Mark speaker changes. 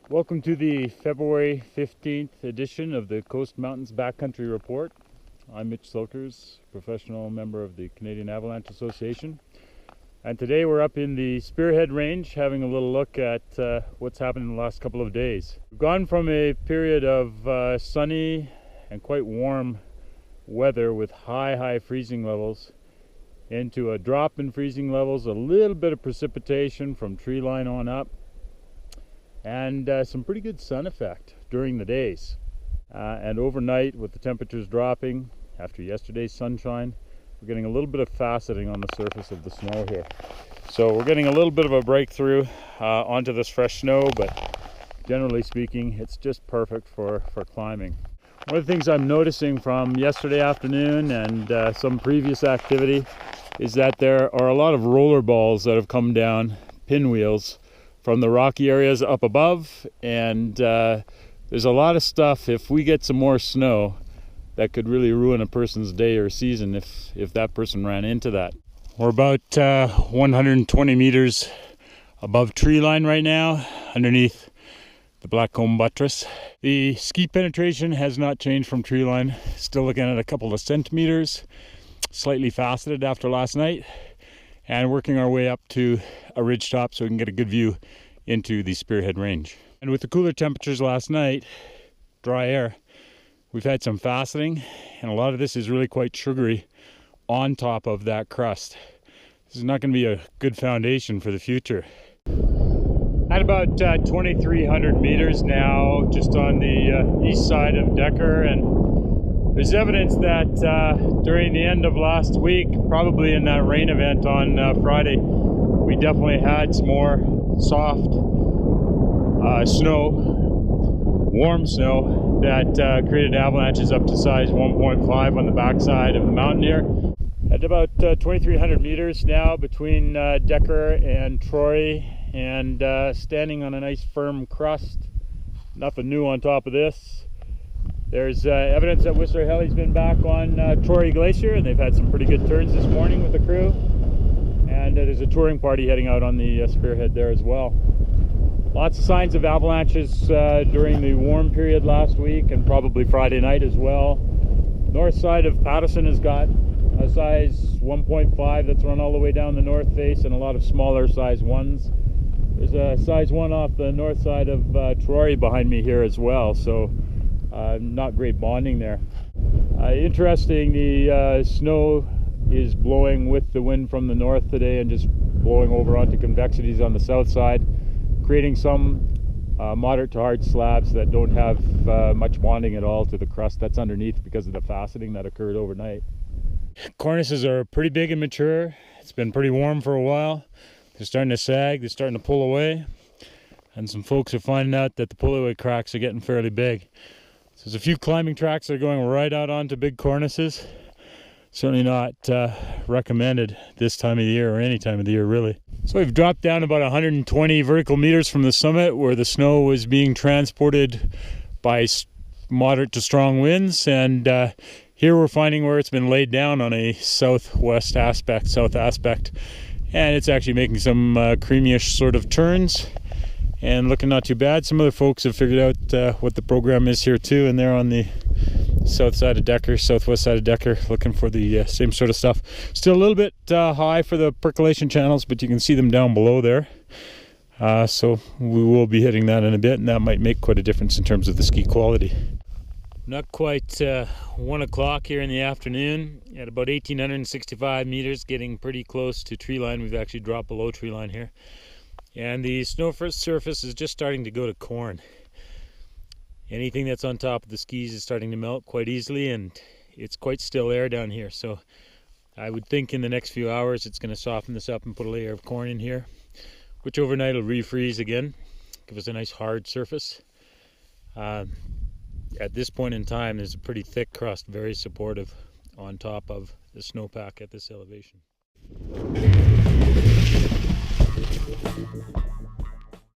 Speaker 1: Welcome to the February 15th edition of the Coast Mountains Backcountry Report. I'm Mitch Silkers, professional member of the Canadian Avalanche Association. And today we're up in the Spearhead range having a little look at what's happened in the last couple of days. We've gone from a period of sunny and quite warm weather with high freezing levels into a drop in freezing levels, a little bit of precipitation from tree line on up, and some pretty good sun effect during the days. And overnight, with the temperatures dropping after yesterday's sunshine, we're getting a little bit of faceting on the surface of the snow here. So we're getting a little bit of a breakthrough onto this fresh snow, but generally speaking, it's just perfect for climbing. One of the things I'm noticing from yesterday afternoon and some previous activity is that there are a lot of roller balls that have come down, pinwheels, from the rocky areas up above, and there's a lot of stuff, if we get some more snow, that could really ruin a person's day or season if that person ran into that. We're about 120 meters above tree line right now, underneath the Blackcomb buttress. The ski penetration has not changed from tree line, still looking at a couple of centimeters, slightly faceted after last night, and working our way up to a ridgetop so we can get a good view into the Spearhead range. And with the cooler temperatures last night, dry air, we've had some faceting, and a lot of this is really quite sugary on top of that crust. This is not going to be a good foundation for the future. At about 2,300 meters now, just on the east side of Decker, and there's evidence that during the end of last week, probably in that rain event on Friday, we definitely had some more soft snow, warm snow, that created avalanches up to size 1.5 on the backside of the mountain here. At about 2,300 meters now between Decker and Troy, and standing on a nice firm crust, nothing new on top of this. There's evidence that Whistler Heli's been back on Troy Glacier, and they've had some pretty good turns this morning with the crew. And there's a touring party heading out on the Spearhead there as well. Lots of signs of avalanches during the warm period last week, and probably Friday night as well. North side of Patterson has got a size 1.5 that's run all the way down the north face, and a lot of smaller size 1s. There's a size 1 off the north side of Troy behind me here as well, so not great bonding there. Interesting, the snow is blowing with the wind from the north today and just blowing over onto convexities on the south side, creating some moderate to hard slabs that don't have much bonding at all to the crust that's underneath because of the faceting that occurred overnight. Cornices are pretty big and mature. It's been pretty warm for a while. They're starting to sag, they're starting to pull away, and some folks are finding out that the pull-away cracks are getting fairly big. So there's a few climbing tracks that are going right out onto big cornices. Certainly not recommended this time of the year, or any time of the year really. So we've dropped down about 120 vertical meters from the summit, where the snow was being transported by moderate to strong winds, and here we're finding where it's been laid down on a south aspect, and it's actually making some creamyish sort of turns and looking not too bad. Some other folks have figured out what the program is here too, and they're on the south side of Decker, southwest side of Decker, looking for the same sort of stuff. Still a little bit high for the percolation channels, but you can see them down below there. So we will be hitting that in a bit, and that might make quite a difference in terms of the ski quality. Not quite 1 o'clock here in the afternoon, at about 1,865 meters, getting pretty close to tree line. We've actually dropped below tree line here. And the snow surface is just starting to go to corn. Anything that's on top of the skis is starting to melt quite easily, and it's quite still air down here. So I would think in the next few hours it's going to soften this up and put a layer of corn in here, which overnight will refreeze again, give us a nice hard surface. At this point in time, there's a pretty thick crust, very supportive on top of the snowpack at this elevation.